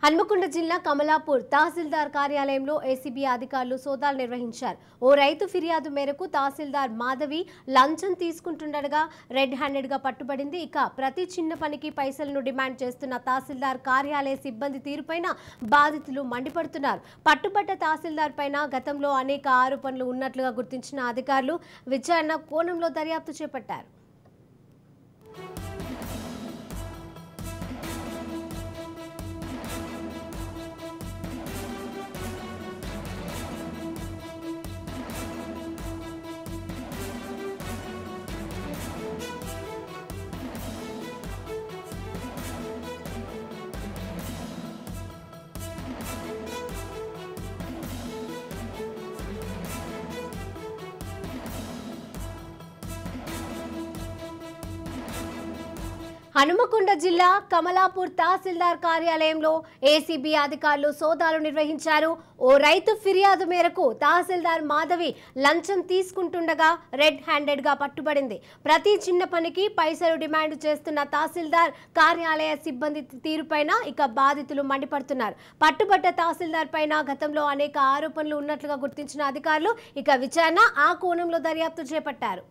హన్మకొండ జిల్లా కమలాపూర్ తహసీల్దార్ కార్యాలయంలో ఏసీబీ అధికారులు సోదాలు నిర్వహించారు. ఓ రైతు ఫిర్యాదు మేరకు తహసీల్దార్ మాధవి లంచం తీసుకుంటుండగా రెడ్ హ్యాండెడ్ గా పట్టుబడింది. ఇక ప్రతి చిన్న పనికి పైసలను డిమాండ్ చేస్తున్న తహసీల్దార్ కార్యాలయ సిబ్బంది తీరుపైన బాధితులు మండిపడుతున్నారు. పట్టుబడ్డ తహసీల్దార్ పైన గతంలో అనేక ఆరోపణలు ఉన్నట్లుగా గుర్తించిన అధికారులు విచారణ కోణంలో దర్యాప్తు చేపట్టారు. హనుమకొండ జిల్లా కమలాపూర్ తహసీల్దార్ కార్యాలయంలో ఏసీబీ అధికారులు సోదాలు నిర్వహించారు. ఓ రైతు ఫిర్యాదు మేరకు తహసీల్దార్ మాధవి లంచం తీసుకుంటుండగా రెడ్ హ్యాండెడ్ గా పట్టుబడింది. ప్రతి చిన్న పనికి పైసలు డిమాండ్ చేస్తున్న తహసీల్దార్ కార్యాలయ సిబ్బంది తీరుపైన ఇక బాధితులు మండిపడుతున్నారు. పట్టుబడ్డ తహసీల్దార్ పైన గతంలో అనేక ఆరోపణలు ఉన్నట్లుగా గుర్తించిన అధికారులు ఇక విచారణ ఆ కోణంలో దర్యాప్తు చేపట్టారు.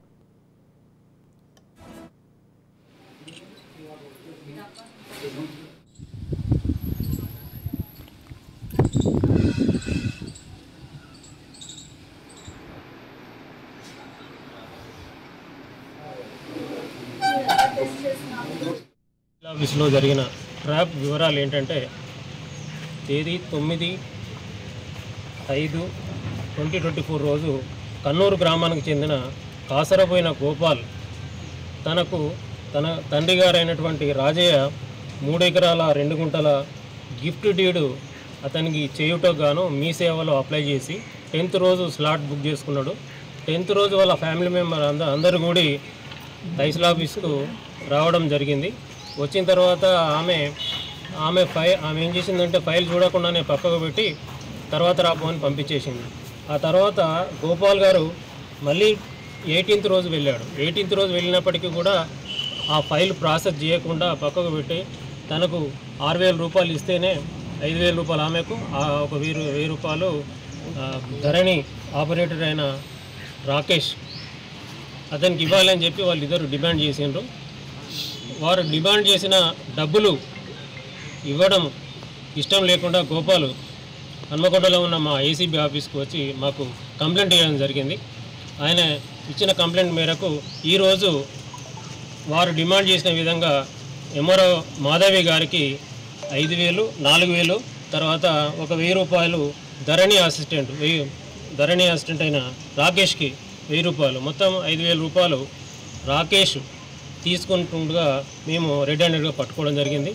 ఆఫీసులో జరిగిన ట్రాప్ వివరాలు ఏంటంటే తేదీ 9/5/2024 రోజు కన్నూరు గ్రామానికి చెందిన కాసరపోయిన గోపాల్ తన తండ్రి గారైనటువంటి రాజయ్య 3 ఎకరాల 2 గుంటల గిఫ్ట్ డీడ్ అతనికి చేయుటకు గాను మీ సేవలో అప్లై చేసి 10th రోజు స్లాట్ బుక్ చేసుకున్నాడు. 10th రోజు వాళ్ళ ఫ్యామిలీ మెంబర్ అందరూ కూడి తహసీల్ ఆఫీస్కు రావడం జరిగింది. వచ్చిన తర్వాత ఆమె ఏం చేసిందంటే ఫైల్ చూడకుండానే పక్కకు పెట్టి తర్వాత రాపోని పంపించేసింది. ఆ తర్వాత గోపాల్ గారు మళ్ళీ 18th రోజు వెళ్ళాడు. 18th రోజు వెళ్ళినప్పటికీ కూడా ఆ ఫైల్ ప్రాసెస్ చేయకుండా పక్కకు పెట్టి తనకు 6,000 రూపాయలు ఇస్తేనే 5,000 రూపాయలు ఆమెకు ఒక 1,000 రూపాయలు ధరణి ఆపరేటర్ అయిన రాకేష్ అతనికి ఇవ్వాలని చెప్పి వాళ్ళిద్దరు డిమాండ్ చేసిండ్రు. వారు డిమాండ్ చేసిన డబ్బులు ఇవ్వడం ఇష్టం లేకుండా గోపాలు హన్మకొండలో ఉన్న మా ఏసీబీ ఆఫీస్కి వచ్చి మాకు కంప్లైంట్ ఇవ్వడం జరిగింది. ఆయన ఇచ్చిన కంప్లైంట్ మేరకు ఈరోజు వారు డిమాండ్ చేసిన విధంగా ఎంఆర్ఓ మాధవి గారికి 5,000, 4,000 తర్వాత ఒక 1,000 రూపాయలు ధరణి అసిస్టెంట్ అయిన రాకేష్కి 1,000 రూపాయలు మొత్తం 5,000 రూపాయలు రాకేష్ తీసుకుంటుండగా మేము రెడ్ హ్యాండెడ్గా పట్టుకోవడం జరిగింది.